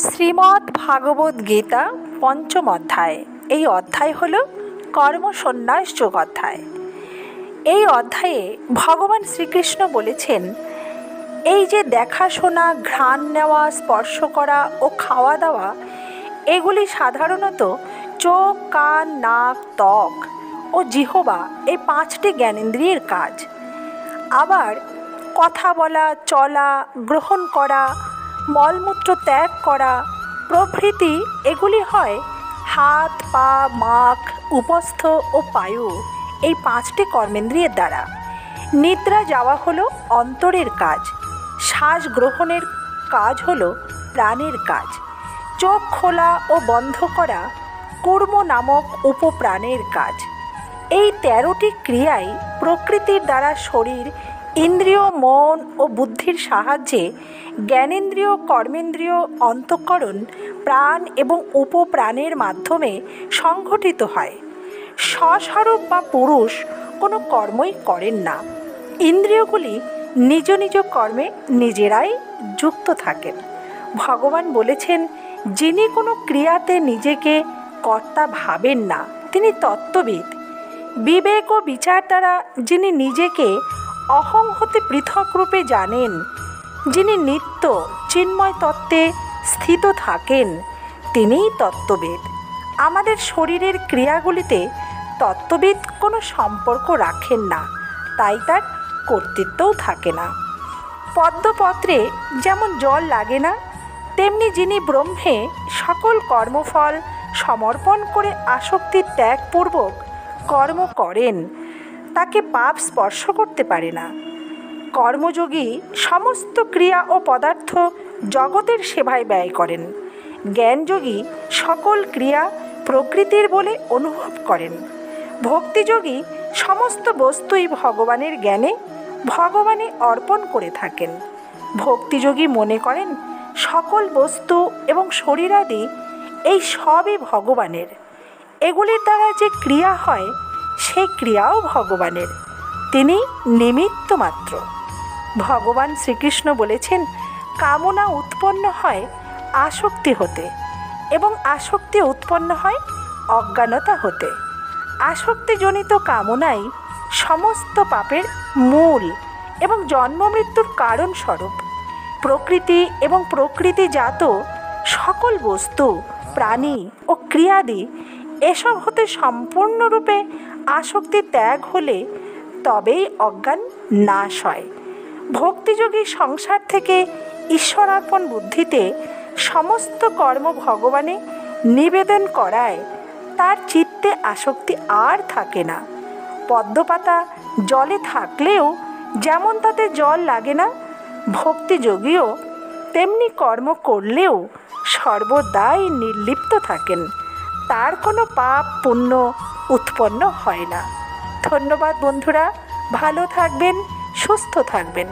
শ্রীমদ্ ভাগবত গীতা পঞ্চম অধ্যায়। এই অধ্যায় হল কর্মসন্ন্যাস যোগ অধ্যায়। এই অধ্যায়ে ভগবান শ্রীকৃষ্ণ বলেছেন, এই যে দেখাশোনা, ঘ্রাণ নেওয়া, স্পর্শ করা ও খাওয়া দাওয়া, এগুলি সাধারণত চোখ, কান, নাক, ত্বক ও জিহ্বা এই পাঁচটি জ্ঞানেন্দ্রিয়ের কাজ। আবার কথা বলা, চলা, গ্রহণ করা, মলমূত্র ত্যাগ করা প্রভৃতি এগুলি হয় হাত, পা, মাখ, উপস্থ ও পায়ু এই পাঁচটি কর্মেন্দ্রিয়ের দ্বারা। নিদ্রা যাওয়া হলো অন্তরের কাজ। শ্বাস গ্রহণের কাজ হলো প্রাণের কাজ। চোখ খোলা ও বন্ধ করা কূর্ম নামক উপপ্রাণের কাজ। এই 13টি ক্রিয়াই প্রকৃতির দ্বারা শরীর, ইন্দ্রিয়, মন ও বুদ্ধির সাহায্যে জ্ঞানেন্দ্রিয়, কর্মেন্দ্রিয়, অন্তঃকরণ, প্রাণ এবং উপপ্রাণের মাধ্যমে সংঘটিত হয়। স্বস্বরূপ বা পুরুষ কোনো কর্মই করেন না। ইন্দ্রিয়গুলি নিজ নিজ কর্মে নিজেরাই যুক্ত থাকেন। ভগবান বলেছেন, যিনি কোনো ক্রিয়াতে নিজেকে কর্তা ভাবেন না তিনি তত্ত্ববিদ। বিবেক ও বিচার দ্বারা যিনি নিজেকে অহং হতে পৃথক রূপে জানেন, যিনি নিত্য চিন্ময় তত্ত্বে স্থিত থাকেন, তিনিই তত্ত্ববিদ। আমাদের শরীরের ক্রিয়াগুলিতে তত্ত্ববিদ কোনো সম্পর্ক রাখেন না, তাই তার কর্তৃত্বও থাকে না। পদ্মপত্রে যেমন জল লাগে না, তেমনি যিনি ব্রহ্মে সকল কর্মফল সমর্পণ করে আসক্তি ত্যাগপূর্বক কর্ম করেন, তাকে পাপ স্পর্শ করতে পারে না। কর্মযোগী সমস্ত ক্রিয়া ও পদার্থ জগতের সেবায় ব্যয় করেন। জ্ঞানযোগী সকল ক্রিয়া প্রকৃতির বলে অনুভব করেন। ভক্তিযোগী সমস্ত বস্তুই ভগবানের জ্ঞানে ভগবানে অর্পণ করে থাকেন। ভক্তিযোগী মনে করেন সকল বস্তু এবং শরীরাদি এই সবই ভগবানের। এগুলির দ্বারা যে ক্রিয়া হয় সেই ক্রিয়াও ভগবানের, তিনি নিমিত্ত মাত্র। ভগবান শ্রীকৃষ্ণ বলেছেন, কামনা উৎপন্ন হয় আসক্তি হতে এবং আসক্তি উৎপন্ন হয় অজ্ঞানতা হতে। আসক্তিজনিত কামনাই সমস্ত পাপের মূল এবং জন্ম মৃত্যুর কারণ স্বরূপ। প্রকৃতি এবং প্রকৃতিজাত সকল বস্তু, প্রাণী ও ক্রিয়াদি এসব হতে সম্পূর্ণরূপে আসক্তি ত্যাগ হলে তবেই অজ্ঞান নাশ হয়। ভক্তিযোগী সংসার থেকে ঈশ্বরার্পণ বুদ্ধিতে সমস্ত কর্ম ভগবানে নিবেদন করায় তার চিত্তে আসক্তি আর থাকে না। পদ্মপাতা জলে থাকলেও যেমন তাতে জল লাগে না, ভক্তিযোগীও তেমনি কর্ম করলেও সর্বদাই নির্লিপ্ত থাকেন, তার কোনো পাপ পুণ্য উৎপন্ন হয় না। ধন্যবাদ বন্ধুরা, ভালো থাকবেন, সুস্থ থাকবেন।